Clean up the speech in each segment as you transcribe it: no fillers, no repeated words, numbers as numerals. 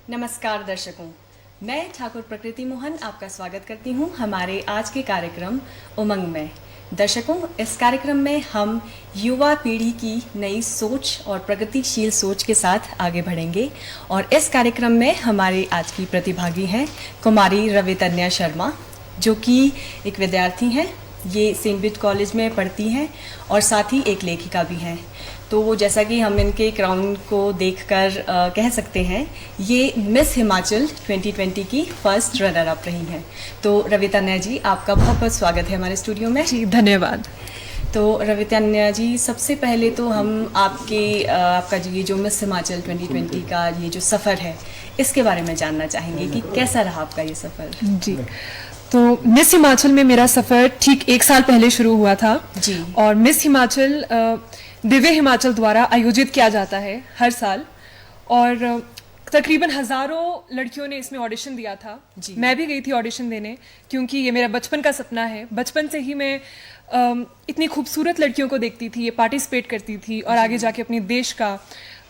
नमस्कार दर्शकों, मैं ठाकुर प्रकृति मोहन आपका स्वागत करती हूं हमारे आज के कार्यक्रम उमंग में। दर्शकों, इस कार्यक्रम में हम युवा पीढ़ी की नई सोच और प्रगतिशील सोच के साथ आगे बढ़ेंगे और इस कार्यक्रम में हमारे आज की प्रतिभागी हैं कुमारी रवितन्या शर्मा, जो कि एक विद्यार्थी हैं। ये सेंट बीट कॉलेज में पढ़ती हैं और साथ ही एक लेखिका भी हैं। तो जैसा कि हम इनके क्राउन को देखकर कह सकते हैं, ये मिस हिमाचल 2020 की फर्स्ट रनर अप रही हैं। तो रवितन्या जी, आपका बहुत बहुत स्वागत है हमारे स्टूडियो में। जी, धन्यवाद। तो रवितन्या जी, सबसे पहले तो हम आपका जो मिस हिमाचल 2020 का ये जो सफ़र है, इसके बारे में जानना चाहेंगे कि कैसा रहा आपका ये सफ़र। जी, तो मिस हिमाचल में मेरा सफ़र ठीक 1 साल पहले शुरू हुआ था जी। और मिस हिमाचल दिव्य हिमाचल द्वारा आयोजित किया जाता है हर साल और तकरीबन हज़ारों लड़कियों ने इसमें ऑडिशन दिया था। मैं भी गई थी ऑडिशन देने, क्योंकि ये मेरा बचपन का सपना है। बचपन से ही मैं इतनी खूबसूरत लड़कियों को देखती थी, ये पार्टिसिपेट करती थी और आगे जाके अपने देश का,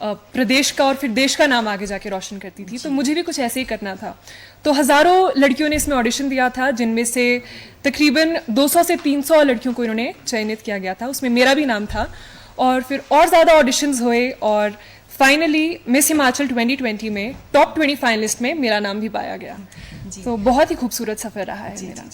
प्रदेश का और फिर देश का नाम आगे जाके रोशन करती थी। तो मुझे भी कुछ ऐसे ही करना था। तो हज़ारों लड़कियों ने इसमें ऑडिशन दिया था, जिनमें से तकरीबन 200 से 300 लड़कियों को इन्होंने चयनित किया गया था। उसमें मेरा भी नाम था और फिर और ज़्यादा ऑडिशंस हुए और फाइनली मिस हिमाचल 2020 में टॉप 20 फाइनलिस्ट में मेरा नाम भी पाया गया। तो बहुत ही खूबसूरत सफ़र रहा है मेरा।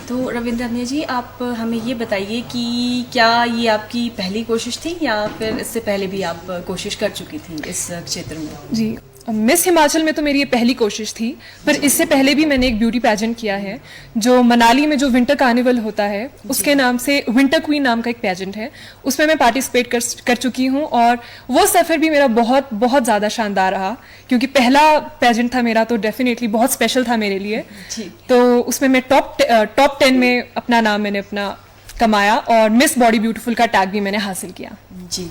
तो रवितन्या जी, आप हमें ये बताइए कि क्या ये आपकी पहली कोशिश थी या फिर इससे पहले भी आप कोशिश कर चुकी थी इस क्षेत्र में? जी, मिस हिमाचल में तो मेरी ये पहली कोशिश थी, पर इससे पहले भी मैंने एक ब्यूटी पैजेंट किया है जो मनाली में जो विंटर कार्निवल होता है उसके नाम से विंटर क्वीन नाम का एक पैजेंट है। उसमें मैं पार्टिसिपेट कर चुकी हूँ और वो सफ़र भी मेरा बहुत बहुत ज़्यादा शानदार रहा, क्योंकि पहला पैजेंट था मेरा, तो डेफिनेटली बहुत स्पेशल था मेरे लिए। तो उसमें मैं टॉप 10 में अपना नाम मैंने कमाया और मिस बॉडी ब्यूटीफुल का टैग भी मैंने हासिल किया। जी।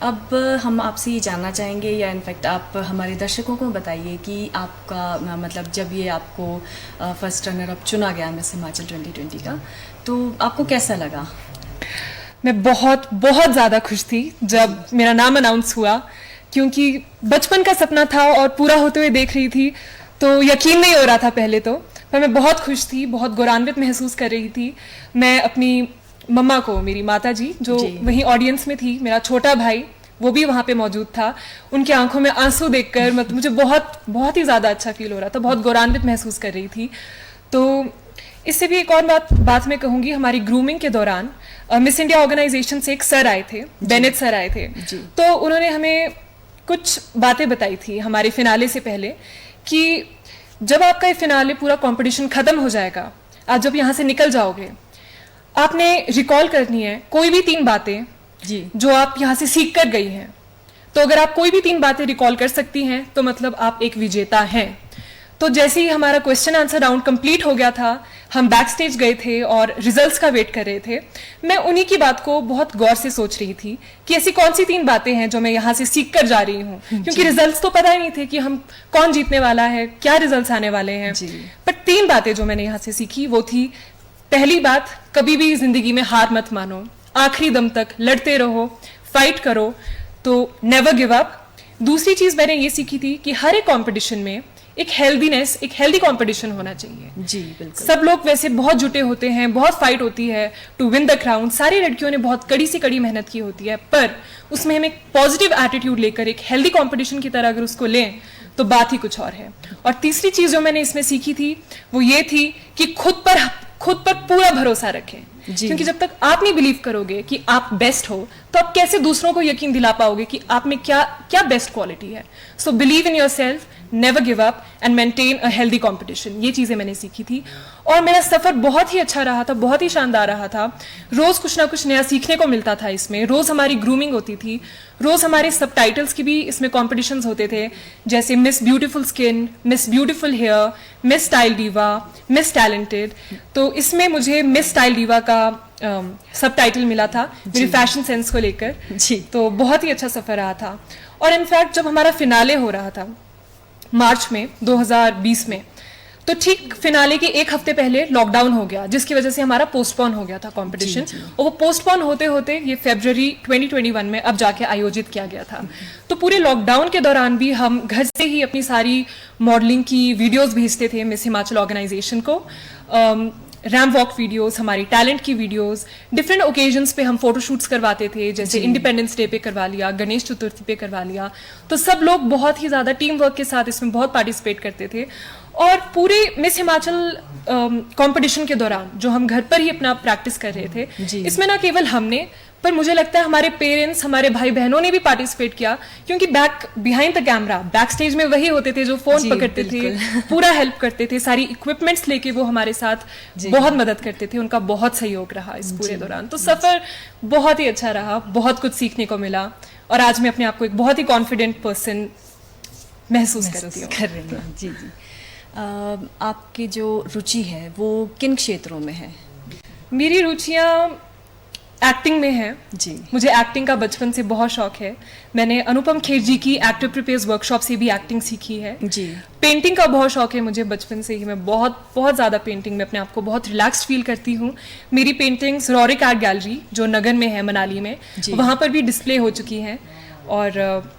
अब हम आपसे ये जानना चाहेंगे, या इनफैक्ट आप हमारे दर्शकों को बताइए कि आपका मतलब जब ये आपको फर्स्ट रनर अप चुना गया मिस हिमाचल 2020 का, तो आपको कैसा लगा? मैं बहुत बहुत ज़्यादा खुश थी जब मेरा नाम अनाउंस हुआ, क्योंकि बचपन का सपना था और पूरा होते हुए देख रही थी, तो यकीन नहीं हो रहा था पहले तो। पर मैं बहुत खुश थी, बहुत गौरवान्वित महसूस कर रही थी। मैं अपनी मम्मा को, मेरी माता जी जो वहीं ऑडियंस में थी, मेरा छोटा भाई वो भी वहाँ पे मौजूद था, उनके आंखों में आंसू देखकर मतलब मुझे बहुत बहुत ही ज़्यादा अच्छा फील हो रहा था, बहुत गौरवान्वित महसूस कर रही थी। तो इससे भी एक और बात मैं कहूँगी, हमारी ग्रूमिंग के दौरान मिस इंडिया ऑर्गेनाइजेशन से एक सर आए थे, बेनेट सर आए थे। तो उन्होंने हमें कुछ बातें बताई थी हमारे फिनाले से पहले कि जब आपका ये फिनाले पूरा कंपटीशन खत्म हो जाएगा, आप जब यहाँ से निकल जाओगे, आपने रिकॉल करनी है कोई भी 3 बातें जो आप यहाँ से सीख कर गई हैं। तो अगर आप कोई भी 3 बातें रिकॉल कर सकती हैं तो मतलब आप एक विजेता हैं। तो जैसे ही हमारा क्वेश्चन आंसर राउंड कंप्लीट हो गया था, हम बैक स्टेज गए थे और रिजल्ट्स का वेट कर रहे थे। मैं उन्हीं की बात को बहुत गौर से सोच रही थी कि ऐसी कौन सी 3 बातें हैं जो मैं यहाँ से सीख कर जा रही हूँ, क्योंकि रिजल्ट्स तो पता ही नहीं थे कि हम कौन जीतने वाला है, क्या रिजल्ट्स आने वाले हैं। पर 3 बातें जो मैंने यहाँ से सीखी वो थी, पहली बात, कभी भी जिंदगी में हार मत मानो, आखिरी दम तक लड़ते रहो, फाइट करो, तो नेवर गिव अप। दूसरी चीज मैंने ये सीखी थी कि हर एक कंपटीशन में एक हेल्दी कंपटीशन होना चाहिए। जी बिल्कुल। सब लोग वैसे बहुत जुटे होते हैं, बहुत फाइट होती है टू विन द क्राउन, सारी लड़कियों ने बहुत कड़ी से कड़ी मेहनत की होती है, पर उसमें हम एक पॉजिटिव एटीट्यूड लेकर एक हेल्दी कंपटीशन की तरह अगर उसको लें तो बात ही कुछ और है। और तीसरी चीज जो मैंने इसमें सीखी थी वो ये थी कि खुद पर पूरा भरोसा रखें, क्योंकि जब तक आप नहीं बिलीव करोगे कि आप बेस्ट हो, तो आप कैसे दूसरों को यकीन दिला पाओगे कि आप में क्या बेस्ट क्वालिटी है। So believe in yourself, never give up and maintain a healthy competition. ये चीज़ें मैंने सीखी थी और मेरा सफ़र बहुत ही अच्छा रहा था, बहुत ही शानदार रहा था। रोज़ कुछ ना कुछ नया सीखने को मिलता था इसमें। रोज़ हमारी ग्रूमिंग होती थी, रोज़ हमारे सबटाइटल्स की भी इसमें कॉम्पिटिशन्स होते थे, जैसे miss beautiful skin, miss beautiful hair, miss style diva, miss talented. तो इसमें मुझे मिस स्टाइल डीवा का सबटाइटल मिला था मेरी फैशन सेंस को लेकर। तो बहुत ही अच्छा सफ़र रहा था। और इनफैक्ट जब हमारा फिनाले हो रहा था मार्च में 2020 में, तो ठीक फिनाले के एक हफ्ते पहले लॉकडाउन हो गया, जिसकी वजह से हमारा पोस्टपोन हो गया था कंपटीशन, और वो पोस्टपोन होते होते ये फरवरी 2021 में अब जाके आयोजित किया गया था। तो पूरे लॉकडाउन के दौरान भी हम घर से ही अपनी सारी मॉडलिंग की वीडियोस भेजते थे मिस हिमाचल ऑर्गेनाइजेशन को। रैम वॉक वीडियोस, हमारी टैलेंट की वीडियोस, डिफरेंट ओकेजन्स पे हम फोटोशूट्स करवाते थे, जैसे इंडिपेंडेंस डे पे करवा लिया, गणेश चतुर्थी पे करवा लिया। तो सब लोग बहुत ही ज़्यादा टीम वर्क के साथ इसमें बहुत पार्टिसिपेट करते थे। और पूरे मिस हिमाचल कंपटीशन के दौरान जो हम घर पर ही अपना प्रैक्टिस कर रहे थे, इसमें ना केवल हमने, पर मुझे लगता है हमारे पेरेंट्स, हमारे भाई बहनों ने भी पार्टिसिपेट किया, क्योंकि behind the camera, back stage में वही होते थे जो फोन पकड़ते थे, पूरा हेल्प करते थे, सारी इक्विपमेंट्स लेके वो हमारे साथ बहुत मदद करते थे। उनका बहुत सहयोग रहा इस पूरे दौरान। तो सफर बहुत ही अच्छा रहा, बहुत कुछ सीखने को मिला, और आज मैं अपने आप को एक बहुत ही कॉन्फिडेंट पर्सन महसूस करती हूँ। कर रही हैं। जी जी। आपकी जो रुचि है वो किन क्षेत्रों में है? मेरी रुचियाँ एक्टिंग में है जी। मुझे एक्टिंग का बचपन से बहुत शौक है। मैंने अनुपम खेर जी की एक्टर प्रिपेयर्स वर्कशॉप से भी एक्टिंग सीखी है जी। पेंटिंग का बहुत शौक है मुझे बचपन से ही। मैं बहुत ज़्यादा पेंटिंग में अपने आप को बहुत रिलैक्स्ड फील करती हूँ। मेरी पेंटिंग्स रॉरिक आर्ट गैलरी जो नगर में है, मनाली में, वहाँ पर भी डिस्प्ले हो चुकी हैं। और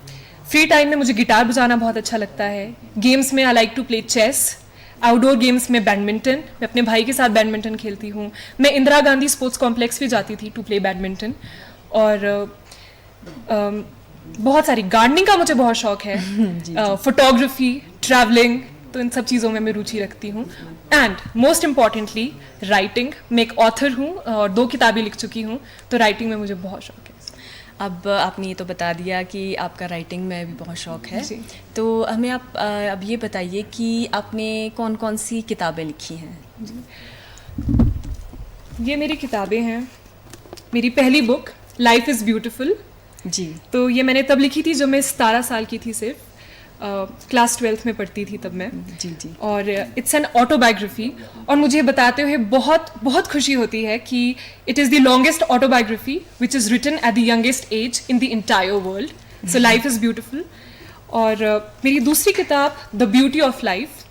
फ्री टाइम में मुझे गिटार बजाना बहुत अच्छा लगता है। गेम्स में I like to play chess. Outdoor games में बैडमिंटन, मैं अपने भाई के साथ बैडमिंटन खेलती हूँ। मैं इंदिरा गांधी स्पोर्ट्स कॉम्प्लेक्स भी जाती थी टू प्ले बैडमिंटन। और बहुत सारी गार्डनिंग का मुझे बहुत शौक है। फोटोग्राफी, ट्रैवलिंग, तो इन सब चीज़ों में मैं रुचि रखती हूँ। And most importantly writing. मैं एक ऑथर हूँ और 2 किताबें लिख चुकी हूँ, तो राइटिंग में मुझे बहुत शौक है। अब आपने ये तो बता दिया कि आपका राइटिंग में भी बहुत शौक है, तो हमें आप अब ये बताइए कि आपने कौन कौन सी किताबें लिखी हैं? ये मेरी किताबें हैं। मेरी पहली बुक लाइफ इज़ ब्यूटिफुल जी, तो ये मैंने तब लिखी थी जब मैं 17 साल की थी, सिर्फ क्लास 12th में पढ़ती थी तब मैं। जी जी। और इट्स एन ऑटोबायोग्राफी, और मुझे बताते हुए बहुत बहुत खुशी होती है कि it is the longest autobiography which is written at the youngest age in the entire world. So life is beautiful. और मेरी दूसरी किताब द ब्यूटी ऑफ लाइफ,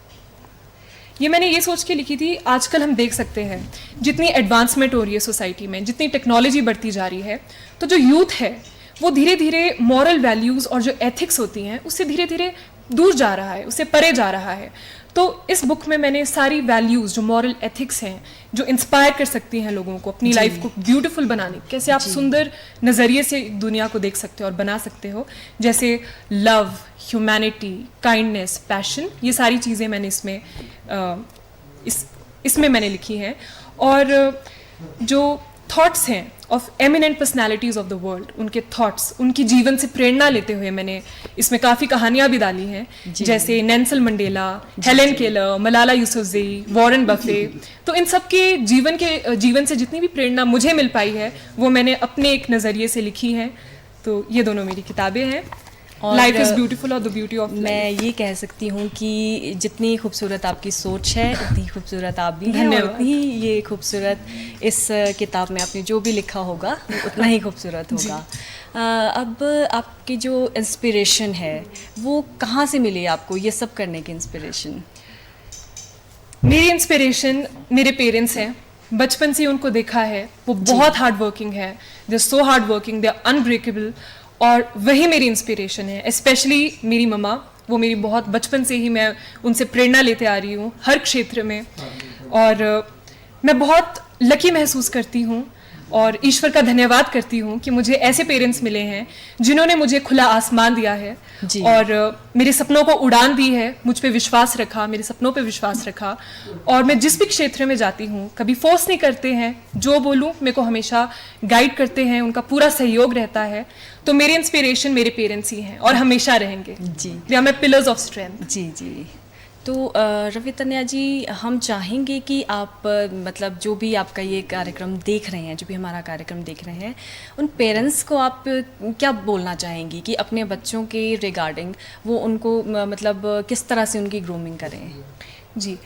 ये मैंने ये सोच के लिखी थी, आजकल हम देख सकते हैं जितनी एडवांसमेंट हो रही है सोसाइटी में, जितनी टेक्नोलॉजी बढ़ती जा रही है, तो जो यूथ है वो धीरे धीरे मॉरल वैल्यूज़ और जो एथिक्स होती हैं उससे धीरे धीरे दूर जा रहा है, उससे परे जा रहा है। तो इस बुक में मैंने सारी वैल्यूज़, जो मॉरल एथिक्स हैं, जो इंस्पायर कर सकती हैं लोगों को अपनी लाइफ को ब्यूटीफुल बनाने, कैसे आप सुंदर नज़रिए से दुनिया को देख सकते हो और बना सकते हो, जैसे लव, ह्यूमैनिटी, काइंडनेस, पैशन, ये सारी चीज़ें मैंने इसमें मैंने लिखी हैं। और जो थॉट्स हैं of eminent personalities of the world, उनके थॉट्स, उनकी जीवन से प्रेरणा लेते हुए मैंने इसमें काफ़ी कहानियाँ भी डाली हैं, जैसे Nelson Mandela, Helen Keller, Malala Yousafzai, Warren Buffett. तो इन सब के जीवन से जितनी भी प्रेरणा मुझे मिल पाई है वो मैंने अपने एक नज़रिए से लिखी है। तो ये दोनों मेरी किताबें हैं, लाइफ इज़ ब्यूटीफुल और द ब्यूटी ऑफ लाइफ। मैं ये कह सकती हूँ कि जितनी खूबसूरत आपकी सोच है उतनी खूबसूरत आप भी हैं, और उतनी ये खूबसूरत इस किताब में आपने जो भी लिखा होगा उतना ही खूबसूरत होगा। अब आपकी जो इंस्पिरेशन है वो कहाँ से मिली आपको, ये सब करने की इंस्पिरेशन? मेरी इंस्पिरेशन मेरे पेरेंट्स हैं। बचपन से उनको देखा है, वो बहुत हार्ड वर्किंग है, they are so hard working, they are unbreakable, और वही मेरी इंस्पिरेशन है। स्पेशली मेरी मम्मा, वो मेरी बहुत बचपन से ही मैं उनसे प्रेरणा लेते आ रही हूँ हर क्षेत्र में। और मैं बहुत लकी महसूस करती हूँ और ईश्वर का धन्यवाद करती हूँ कि मुझे ऐसे पेरेंट्स मिले हैं जिन्होंने मुझे खुला आसमान दिया है और मेरे सपनों को उड़ान दी है, मुझ पे विश्वास रखा, मेरे सपनों पे विश्वास रखा। और मैं जिस भी क्षेत्र में जाती हूँ कभी फोर्स नहीं करते हैं, जो बोलूँ मेरे को हमेशा गाइड करते हैं, उनका पूरा सहयोग रहता है। तो मेरे इंस्पिरेशन मेरे पेरेंट्स ही हैं और हमेशा रहेंगे जी। They are my pillars of strength. जी जी। तो रवि तन्या जी, हम चाहेंगे कि आप मतलब जो भी आपका ये कार्यक्रम देख रहे हैं, जो भी हमारा कार्यक्रम देख रहे हैं, उन पेरेंट्स को आप क्या बोलना चाहेंगी कि अपने बच्चों के रिगार्डिंग वो उनको मतलब किस तरह से उनकी ग्रूमिंग करें? जी,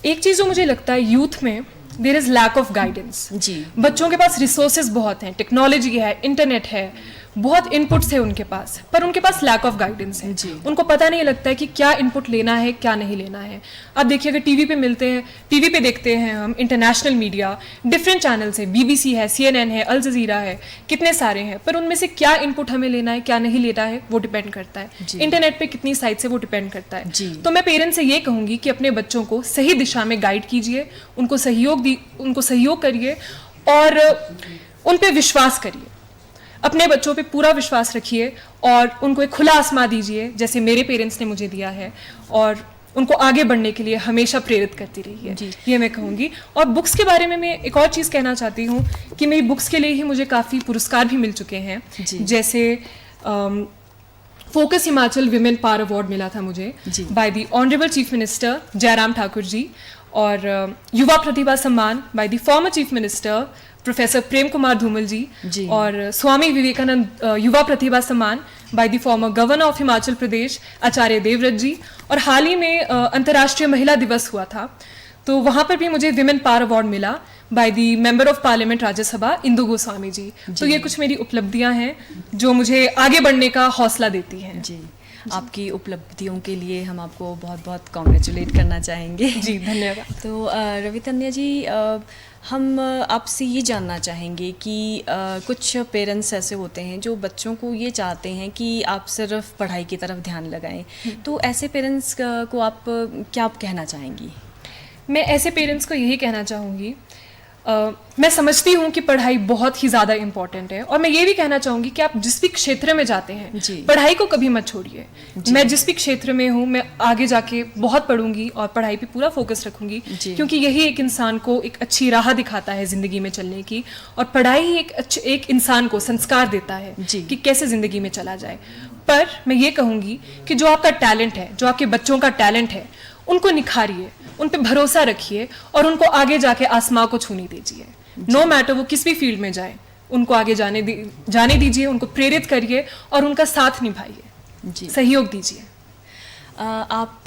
एक चीज़ जो मुझे लगता है यूथ में there is lack of guidance. जी, बच्चों के पास रिसोर्सेज बहुत हैं, टेक्नोलॉजी है, इंटरनेट है, बहुत इनपुट्स है उनके पास, पर उनके पास लैक ऑफ गाइडेंस है। उनको पता नहीं लगता है कि क्या इनपुट लेना है, क्या नहीं लेना है। आप देखिए, अगर टीवी पे मिलते हैं, टीवी पे देखते हैं हम इंटरनेशनल मीडिया, डिफरेंट चैनल्स है, BBC है, CNN है, अल जजीरा है, कितने सारे हैं, पर उनमें से क्या इनपुट हमें लेना है, क्या नहीं लेना है, वो डिपेंड करता है। इंटरनेट पे कितनी साइट से वो डिपेंड करता है। तो मैं पेरेंट्स से ये कहूँगी कि अपने बच्चों को सही दिशा में गाइड कीजिए, उनको सहयोग करिए और उन पे विश्वास करिए। अपने बच्चों पे पूरा विश्वास रखिए और उनको एक खुला आसमां दीजिए, जैसे मेरे पेरेंट्स ने मुझे दिया है, और उनको आगे बढ़ने के लिए हमेशा प्रेरित करती रही है, ये मैं कहूँगी। और बुक्स के बारे में मैं एक और चीज़ कहना चाहती हूँ कि मेरी बुक्स के लिए ही मुझे काफ़ी पुरस्कार भी मिल चुके हैं। जैसे focus Himachal women power award मिला था मुझे by the honourable chief minister Jairam Thakur ji, और युवा प्रतिभा सम्मान by the former chief minister professor Prem Kumar Dhumal ji, और स्वामी विवेकानंद युवा प्रतिभा सम्मान by the former governor of Himachal Pradesh Acharya Devvrat ji. और हाल ही में अंतर्राष्ट्रीय महिला दिवस हुआ था, तो वहाँ पर भी मुझे विमेन पावर अवार्ड मिला by the member of parliament Rajya Sabha Indu Goswami ji. तो ये कुछ मेरी उपलब्धियाँ हैं जो मुझे आगे बढ़ने का हौसला देती हैं। जी, आपकी उपलब्धियों के लिए हम आपको बहुत बहुत कॉन्ग्रेचुलेट करना चाहेंगे। जी, धन्यवाद। तो रवि तन्या जी, हम आपसे ये जानना चाहेंगे कि कुछ पेरेंट्स ऐसे होते हैं जो बच्चों को ये चाहते हैं कि आप सिर्फ पढ़ाई की तरफ ध्यान लगाएं, तो ऐसे पेरेंट्स को आप क्या कहना चाहेंगी? मैं ऐसे पेरेंट्स को यही कहना चाहूँगी, मैं समझती हूँ कि पढ़ाई बहुत ही ज़्यादा इम्पॉर्टेंट है, और मैं ये भी कहना चाहूँगी कि आप जिस भी क्षेत्र में जाते हैं पढ़ाई को कभी मत छोड़िए। मैं जिस भी क्षेत्र में हूँ, मैं आगे जाके बहुत पढ़ूंगी और पढ़ाई पे पूरा फोकस रखूंगी, क्योंकि यही एक इंसान को एक अच्छी राह दिखाता है ज़िंदगी में चलने की, और पढ़ाई ही एक इंसान को संस्कार देता है कि कैसे ज़िंदगी में चला जाए। पर मैं ये कहूँगी कि जो आपका टैलेंट है, जो आपके बच्चों का टैलेंट है, उनको निखारिए, उन पे भरोसा रखिए और उनको आगे जाके आसमां को छूने दीजिए। नो मैटर वो किस भी फील्ड में जाए, उनको आगे जाने दीजिए, उनको प्रेरित करिए और उनका साथ निभाइए, सहयोग दीजिए। आप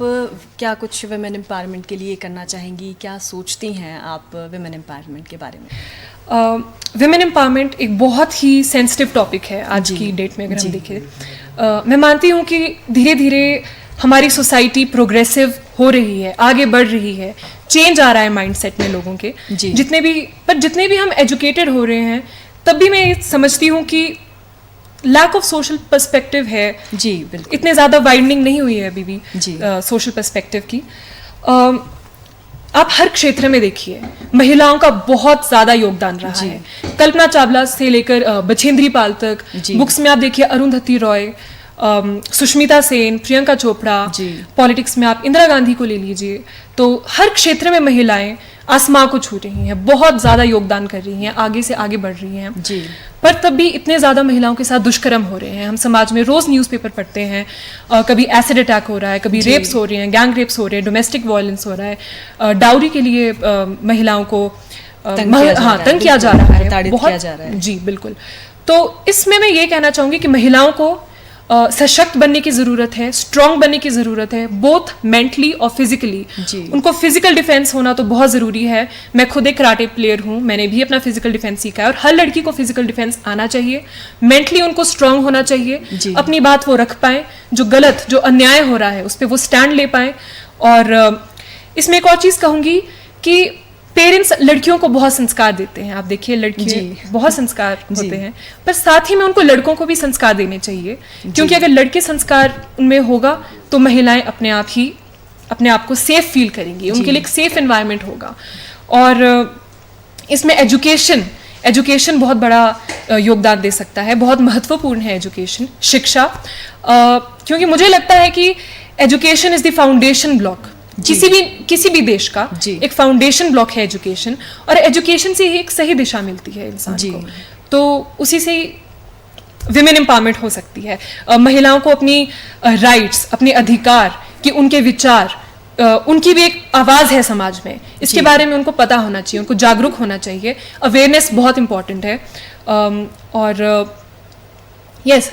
क्या कुछ वुमेन एम्पावरमेंट के लिए करना चाहेंगी? क्या सोचती हैं आप वुमेन एम्पावरमेंट के बारे में? वुमेन एम्पावरमेंट एक बहुत ही सेंसिटिव टॉपिक है आज की डेट में। अगर हम देखें, मैं मानती हूँ कि धीरे धीरे हमारी सोसाइटी प्रोग्रेसिव हो रही है, आगे बढ़ रही है, चेंज आ रहा है माइंडसेट में लोगों के। जितने भी हम एजुकेटेड हो रहे हैं, तब भी मैं समझती हूँ कि लैक ऑफ सोशल पर्सपेक्टिव है। जी, बिल्कुल। इतने ज़्यादा वाइडनिंग नहीं हुई है अभी भी सोशल पर्सपेक्टिव की। आप हर क्षेत्र में देखिए, महिलाओं का बहुत ज़्यादा योगदान रहा है। कल्पना चावला से लेकर बछेंद्री पाल तक, बुक्स में आप देखिए अरुंधति रॉय, सुष्मिता सेन, प्रियंका चोपड़ा, पॉलिटिक्स में आप इंदिरा गांधी को ले लीजिए, तो हर क्षेत्र में महिलाएं आसमां को छू रही हैं, बहुत ज़्यादा योगदान कर रही हैं, आगे से आगे बढ़ रही हैं। पर तब भी इतने ज़्यादा महिलाओं के साथ दुष्कर्म हो रहे हैं। हम समाज में रोज़ न्यूज़पेपर पढ़ते हैं, कभी एसिड अटैक हो रहा है, कभी रेप्स हो रहे हैं, गैंग रेप्स हो रहे हैं, डोमेस्टिक वायलेंस हो रहा है, डाउरी के लिए महिलाओं को तंग किया जा रहा है, बहुत। जी बिल्कुल। तो इसमें मैं ये कहना चाहूँगी कि महिलाओं को सशक्त बनने की ज़रूरत है, स्ट्रॉन्ग बनने की ज़रूरत है, बोथ मेंटली और फिजिकली। उनको फिजिकल डिफेंस होना तो बहुत ज़रूरी है। मैं खुद एक कराटे प्लेयर हूँ, मैंने भी अपना फिजिकल डिफेंस सीखा है, और हर लड़की को फिजिकल डिफेंस आना चाहिए। मेंटली उनको स्ट्रॉन्ग होना चाहिए, अपनी बात वो रख पाएँ, जो गलत, जो अन्याय हो रहा है उस पर वो स्टैंड ले पाएँ। और इसमें एक और चीज़ कहूँगी कि पेरेंट्स लड़कियों को बहुत संस्कार देते हैं। आप देखिए, लड़कियां बहुत संस्कार होते हैं, पर साथ ही में उनको लड़कों को भी संस्कार देने चाहिए, क्योंकि अगर लड़के संस्कार उनमें होगा तो महिलाएं अपने आप को सेफ फील करेंगी, उनके लिए एक सेफ एनवायरनमेंट होगा। और इसमें एजुकेशन बहुत बड़ा योगदान दे सकता है, बहुत महत्वपूर्ण है एजुकेशन, शिक्षा, क्योंकि मुझे लगता है कि education is the foundation block किसी भी देश का। एक फाउंडेशन ब्लॉक है एजुकेशन, और एजुकेशन से ही एक सही दिशा मिलती है इंसान को, तो उसी से विमेन एम्पावरमेंट हो सकती है। महिलाओं को अपनी राइट्स, अपने अधिकार, कि उनके विचार, उनकी भी एक आवाज़ है समाज में, इसके बारे में उनको पता होना चाहिए, उनको जागरूक होना चाहिए। अवेयरनेस बहुत इंपॉर्टेंट है, और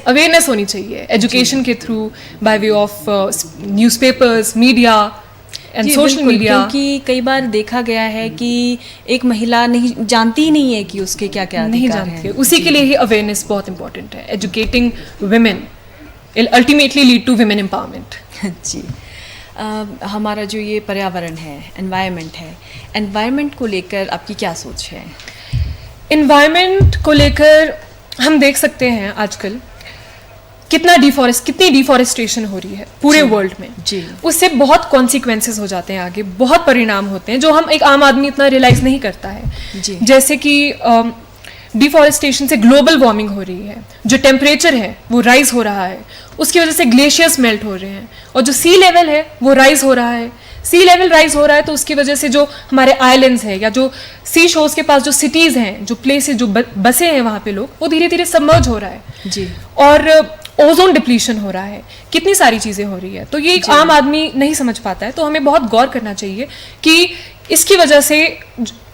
अवेयरनेस होनी चाहिए एजुकेशन के through, by way of newspapers, media, and जी, सोशल बिल्कुल, मीडिया क्योंकि कई बार देखा गया है कि एक महिला नहीं जानती ही नहीं है कि उसके क्या क्या नहीं अधिकार जानती है। हैं। उसी के लिए ही अवेयरनेस बहुत इंपॉर्टेंट है। Educating women ultimately lead to women empowerment. जी। हमारा जो ये पर्यावरण है, एनवायरनमेंट है, एनवायरनमेंट को लेकर आपकी क्या सोच है? इन्वायरमेंट को लेकर हम देख सकते हैं आजकल कितनी डिफॉरेस्टेशन हो रही है पूरे वर्ल्ड में। जी। उससे बहुत कॉन्सिक्वेंसेस हो जाते हैं, आगे बहुत परिणाम होते हैं जो हम एक आम आदमी इतना रियलाइज नहीं करता है। जी। जैसे कि डिफॉरेस्टेशन से ग्लोबल वार्मिंग हो रही है, जो टेम्परेचर है वो राइज हो रहा है, उसकी वजह से ग्लेशियर्स मेल्ट हो रहे हैं, और जो सी लेवल है वो राइज हो रहा है। सी लेवल राइज हो रहा है तो उसकी वजह से जो हमारे आइलैंड्स हैं या जो सी शोर्स के पास जो सिटीज़ हैं, जो प्लेसेस जो बसे हैं वहाँ पे लोग, वो धीरे धीरे सबमर्ज हो रहा है। जी। और ओजोन डिप्लीशन हो रहा है, कितनी सारी चीज़ें हो रही है। तो ये एक आम आदमी नहीं समझ पाता है, तो हमें बहुत गौर करना चाहिए कि इसकी वजह से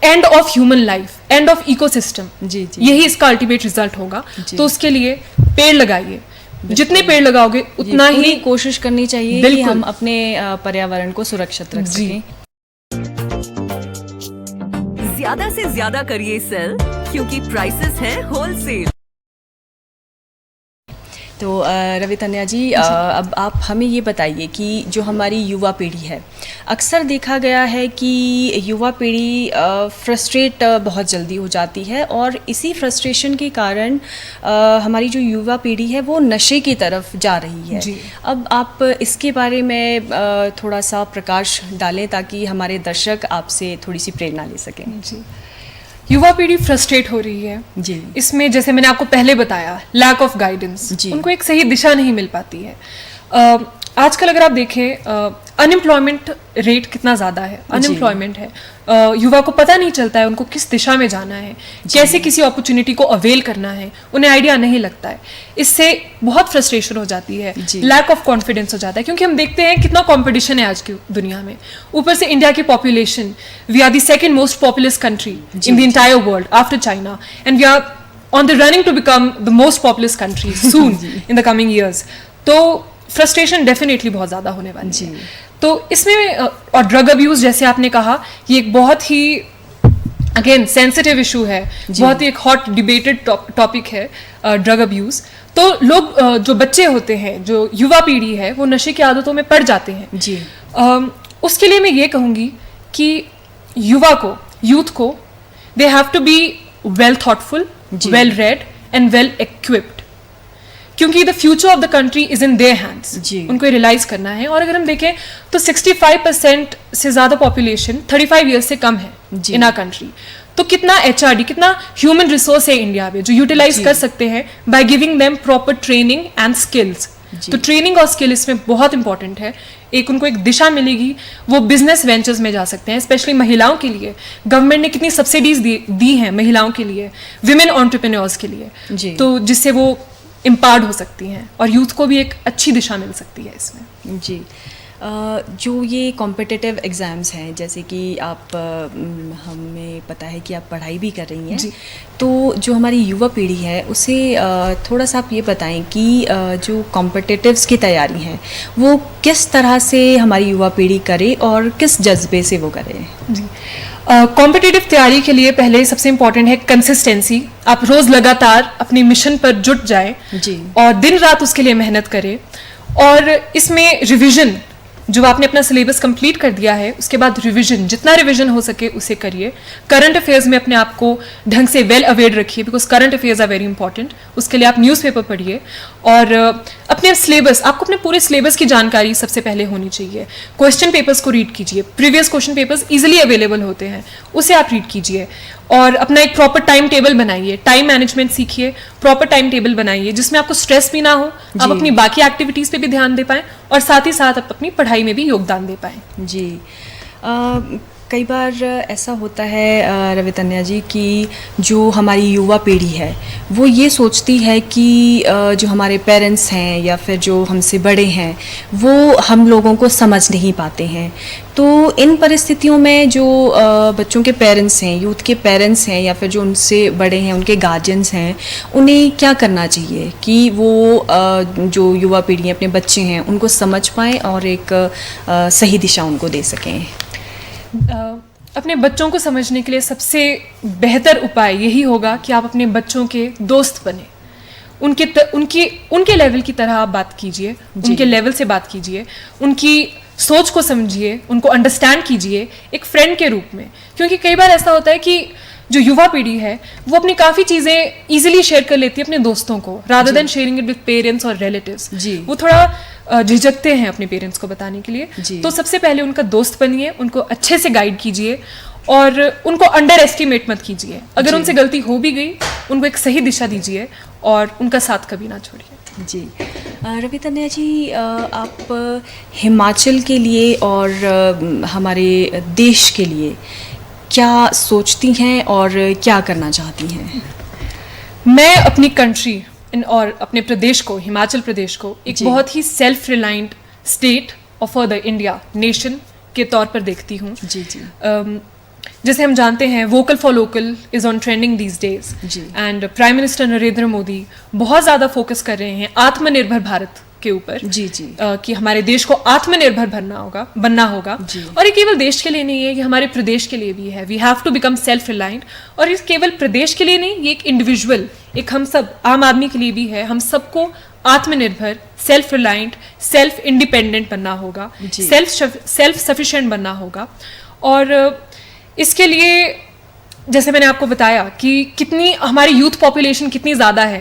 end of human life, end of ecosystem, जी, जी। यही इसका अल्टीमेट रिजल्ट होगा। जी। तो उसके लिए पेड़ लगाइए, जितने पेड़ लगाओगे उतना पूरी ही कोशिश करनी चाहिए कि बिल्कुल। हम अपने पर्यावरण को सुरक्षित रख जी। सकें। ज्यादा से ज्यादा करिए सेल, क्योंकि प्राइसेस हैं होलसेल। तो रवि तन्या जी, अब आप हमें ये बताइए कि जो हमारी युवा पीढ़ी है, अक्सर देखा गया है कि युवा पीढ़ी फ्रस्ट्रेट बहुत जल्दी हो जाती है, और इसी फ्रस्ट्रेशन के कारण हमारी जो युवा पीढ़ी है वो नशे की तरफ जा रही है। जी। अब आप इसके बारे में थोड़ा सा प्रकाश डालें ताकि हमारे दर्शक आपसे थोड़ी सी प्रेरणा ले सकें। जी। युवा पीढ़ी फ्रस्ट्रेट हो रही है जी। इसमें, जैसे मैंने आपको पहले बताया, लैक ऑफ गाइडेंस, जी। उनको एक सही दिशा नहीं मिल पाती है। आजकल अगर आप देखें अनएम्प्लॉयमेंट रेट कितना ज़्यादा है, अनएम्प्लॉयमेंट है, युवा को पता नहीं चलता है उनको किस दिशा में जाना है, कैसे किसी अपॉर्चुनिटी को अवेल करना है, उन्हें आइडिया नहीं लगता है। इससे बहुत फ्रस्ट्रेशन हो जाती है, लैक ऑफ कॉन्फिडेंस हो जाता है, क्योंकि हम देखते हैं कितना कंपटीशन है आज की दुनिया में। ऊपर से इंडिया की population, we are the second most populous country in the entire world after China, and we are on the running to become the most populous country soon in the coming years. तो frustration definitely बहुत ज़्यादा होने वाली है। तो इसमें और drug abuse, जैसे आपने कहा, ये एक बहुत ही अगेन सेंसिटिव इशू है, बहुत ही एक हॉट डिबेटेड टॉपिक है ड्रग अब्यूज़। तो लोग जो बच्चे होते हैं, जो युवा पीढ़ी है, वो नशे की आदतों में पड़ जाते हैं। जी। उसके लिए मैं ये कहूँगी कि यूथ को they have to be well thoughtful, well read and well equipped, क्योंकि the future of the country is in their hands. उनको रियलाइज करना है। और अगर हम देखें तो 65% से ज़्यादा पॉपुलेशन 35 ईयर्स से कम है इन आवर कंट्री। तो कितना HRD, कितना ह्यूमन रिसोर्स है इंडिया में जो यूटिलाइज कर सकते हैं by giving them proper training and skills. तो ट्रेनिंग और स्किल इसमें बहुत इंपॉर्टेंट है। उनको एक दिशा मिलेगी, वो बिजनेस वेंचर्स में जा सकते हैं, स्पेशली महिलाओं के लिए। गवर्नमेंट ने कितनी सब्सिडीज दी हैं महिलाओं के लिए, विमेन एंटरप्रेन्योर्स के लिए, तो जिससे वो इम्पावर्ड हो सकती हैं और यूथ को भी एक अच्छी दिशा मिल सकती है इसमें। जी। जो ये कॉम्पिटिटिव एग्ज़ाम्स हैं, जैसे कि आप हमें पता है कि आप पढ़ाई भी कर रही हैं, तो जो हमारी युवा पीढ़ी है उसे थोड़ा सा आप ये बताएं कि जो कॉम्पिटिटिव्स की तैयारी है वो किस तरह से हमारी युवा पीढ़ी करे और किस जज्बे से वो करे। जी। कॉम्पिटिटिव तैयारी के लिए पहले सबसे इम्पॉर्टेंट है कंसिस्टेंसी। आप रोज़ लगातार अपने मिशन पर जुट जाएं और दिन रात उसके लिए मेहनत करें। और इसमें रिविज़न, जो आपने अपना सिलेबस कंप्लीट कर दिया है उसके बाद रिवीजन, जितना रिवीजन हो सके उसे करिए। करंट अफेयर्स में अपने आप को ढंग से वेल अवेयर रखिए, because current affairs are very important. उसके लिए आप न्यूज़पेपर पढ़िए और अपने सिलेबस, आपको अपने पूरे सिलेबस की जानकारी सबसे पहले होनी चाहिए। क्वेश्चन पेपर्स को रीड कीजिए, previous question papers easily available होते हैं, उसे आप रीड कीजिए। और अपना एक प्रॉपर टाइम टेबल बनाइए, टाइम मैनेजमेंट सीखिए, प्रॉपर टाइम टेबल बनाइए जिसमें आपको स्ट्रेस भी ना हो, आप अपनी बाकी एक्टिविटीज़ पे भी ध्यान दे पाएँ और साथ ही साथ आप अपनी पढ़ाई में भी योगदान दे पाएँ। जी। कई बार ऐसा होता है रवितन्या जी कि जो हमारी युवा पीढ़ी है वो ये सोचती है कि जो हमारे पेरेंट्स हैं या फिर जो हमसे बड़े हैं वो हम लोगों को समझ नहीं पाते हैं। तो इन परिस्थितियों में जो बच्चों के पेरेंट्स हैं, यूथ के पेरेंट्स हैं या फिर जो उनसे बड़े हैं, उनके गार्जियंस हैं, उन्हें क्या करना चाहिए कि वो जो युवा पीढ़ी है, अपने बच्चे हैं, उनको समझ पाएँ और एक सही दिशा उनको दे सकें? अपने बच्चों को समझने के लिए सबसे बेहतर उपाय यही होगा कि आप अपने बच्चों के दोस्त बने। उनके लेवल की तरह आप बात कीजिए, उनके लेवल से बात कीजिए, उनकी सोच को समझिए, उनको अंडरस्टैंड कीजिए एक फ्रेंड के रूप में। क्योंकि कई बार ऐसा होता है कि जो युवा पीढ़ी है वो अपनी काफ़ी चीज़ें इजीली शेयर कर लेती है अपने दोस्तों को, rather than sharing it with parents और रिलेटिव्स। वो थोड़ा झिझकते हैं अपने पेरेंट्स को बताने के लिए। तो सबसे पहले उनका दोस्त बनिए, उनको अच्छे से गाइड कीजिए और उनको अंडर एस्टिमेट मत कीजिए। अगर उनसे गलती हो भी गई, उनको एक सही दिशा दीजिए और उनका साथ कभी ना छोड़िए। जी रवितन्या जी, आप हिमाचल के लिए और हमारे देश के लिए क्या सोचती हैं और क्या करना चाहती हैं? मैं अपनी कंट्री और अपने प्रदेश को, हिमाचल प्रदेश को, एक बहुत ही सेल्फ रिलायंट स्टेट और फॉर द इंडिया नेशन के तौर पर देखती हूँ। जी जी। जैसे हम जानते हैं vocal for local is on trending these days and prime minister Narendra Modi बहुत ज़्यादा फोकस कर रहे हैं आत्मनिर्भर भारत के ऊपर। जी जी। कि हमारे देश को आत्मनिर्भर बनना होगा। और ये केवल देश के लिए नहीं है, ये हमारे प्रदेश के लिए भी है। We have to become self reliant. और ये केवल प्रदेश के लिए नहीं, ये एक इंडिविजुअल, एक हम सब आम आदमी के लिए भी है। हम सबको आत्मनिर्भर, सेल्फ रिलायंट, सेल्फ इंडिपेंडेंट बनना होगा, सेल्फ सफिशिएंट बनना होगा। और इसके लिए जैसे मैंने आपको बताया कि कितनी हमारी यूथ पॉपुलेशन कितनी ज़्यादा है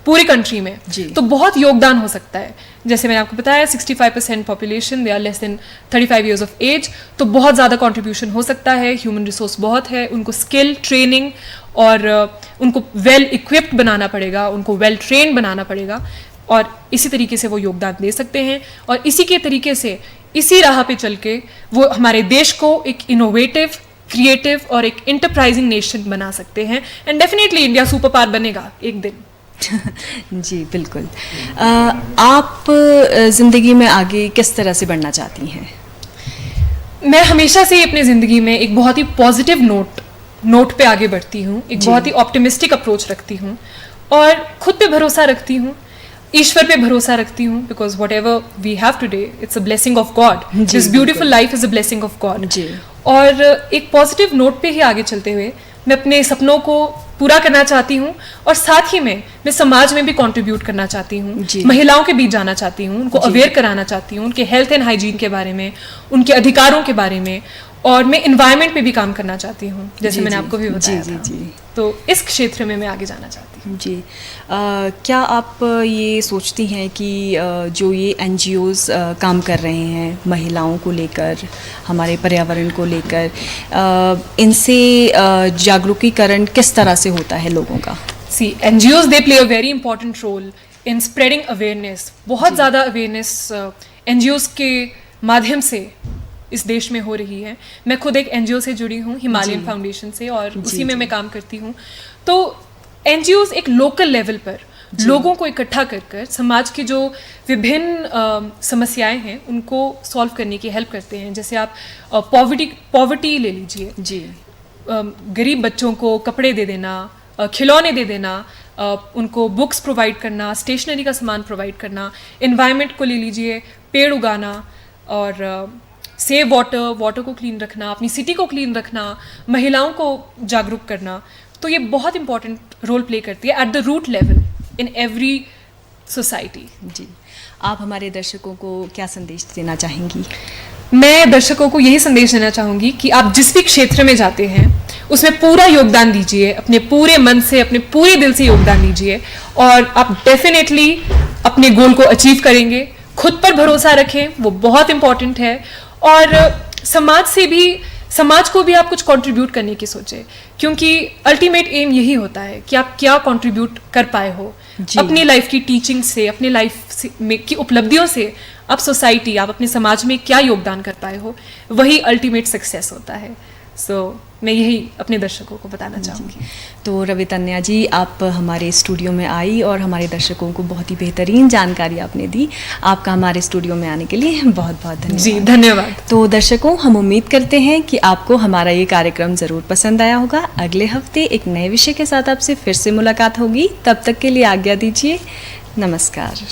पूरी कंट्री में, तो बहुत योगदान हो सकता है। जैसे मैंने आपको बताया 65% population they are less than 35 years of age, तो बहुत ज़्यादा कंट्रीब्यूशन हो सकता है। ह्यूमन रिसोर्स बहुत है, उनको स्किल ट्रेनिंग और उनको वेल इक्विप्ड बनाना पड़ेगा, उनको वेल ट्रेन बनाना पड़ेगा और इसी तरीके से वो योगदान दे सकते हैं। और इसी के तरीके से, इसी राह पे चल के वो हमारे देश को एक इनोवेटिव, क्रिएटिव और एक इंटरप्राइजिंग नेशन बना सकते हैं। And definitely India super power बनेगा एक दिन। जी बिल्कुल। आप ज़िंदगी में आगे किस तरह से बढ़ना चाहती हैं? मैं हमेशा से अपनी ज़िंदगी में एक बहुत ही पॉजिटिव नोट पे आगे बढ़ती हूँ, एक बहुत ही ऑप्टिमिस्टिक अप्रोच रखती हूँ और खुद पे भरोसा रखती हूँ, ईश्वर पे भरोसा रखती हूँ। Because whatever we have today it's a blessing of God, this beautiful life is a blessing of God. और एक पॉजिटिव नोट पे ही आगे चलते हुए मैं अपने सपनों को पूरा करना चाहती हूँ और साथ ही में मैं समाज में भी कंट्रीब्यूट करना चाहती हूँ, महिलाओं के बीच जाना चाहती हूँ, उनको अवेयर कराना चाहती हूँ, उनके हेल्थ एंड हाइजीन के बारे में, उनके अधिकारों के बारे में। और मैं इन्वायरमेंट पे भी काम करना चाहती हूँ, जैसे मैंने आपको भी बताया था। तो इस क्षेत्र में मैं आगे जाना चाहती हूँ। जी क्या आप ये सोचती हैं कि जो ये NGOs काम कर रहे हैं महिलाओं को लेकर, हमारे पर्यावरण को लेकर, इनसे जागरूकीकरण किस तरह से होता है लोगों का? See NGOs they play a very important role in spreading awareness. बहुत ज़्यादा अवेयरनेस NGOs के माध्यम से इस देश में हो रही है। मैं खुद एक NGO से जुड़ी हूँ, हिमालयन फाउंडेशन से, और उसी में मैं काम करती हूँ। तो NGOs एक लोकल लेवल पर लोगों को इकट्ठा कर समाज की जो विभिन्न समस्याएं हैं उनको सॉल्व करने की हेल्प करते हैं। जैसे आप पॉवर्टी ले लीजिए जी, गरीब बच्चों को कपड़े दे देना, खिलौने दे देना, उनको बुक्स प्रोवाइड करना, स्टेशनरी का सामान प्रोवाइड करना। एनवायरनमेंट को ले लीजिए, पेड़ उगाना और सेव वाटर को क्लीन रखना, अपनी सिटी को क्लीन रखना, महिलाओं को जागरूक करना। तो ये बहुत इंपॉर्टेंट रोल प्ले करती है at the root level in every society. जी, आप हमारे दर्शकों को क्या संदेश देना चाहेंगी? मैं दर्शकों को यही संदेश देना चाहूँगी कि आप जिस भी क्षेत्र में जाते हैं उसमें पूरा योगदान दीजिए, अपने पूरे मन से, अपने पूरे दिल से योगदान दीजिए और आप डेफिनेटली अपने गोल को अचीव करेंगे। खुद पर भरोसा रखें, वो बहुत इंपॉर्टेंट है। और समाज को भी आप कुछ कंट्रीब्यूट करने की सोचें, क्योंकि अल्टीमेट एम यही होता है कि आप क्या कंट्रीब्यूट कर पाए हो। जी। अपनी लाइफ की टीचिंग से, अपनी लाइफ में की उपलब्धियों से आप सोसाइटी, आप अपने समाज में क्या योगदान कर पाए हो, वही अल्टीमेट सक्सेस होता है। सो मैं यही अपने दर्शकों को बताना चाहूँगी। तो रवितन्या जी, आप हमारे स्टूडियो में आई और हमारे दर्शकों को बहुत ही बेहतरीन जानकारी आपने दी। आपका हमारे स्टूडियो में आने के लिए बहुत बहुत धन्यवाद। जी धन्यवाद। तो दर्शकों, हम उम्मीद करते हैं कि आपको हमारा ये कार्यक्रम ज़रूर पसंद आया होगा। अगले हफ्ते एक नए विषय के साथ आपसे फिर से मुलाकात होगी। तब तक के लिए आज्ञा दीजिए। नमस्कार।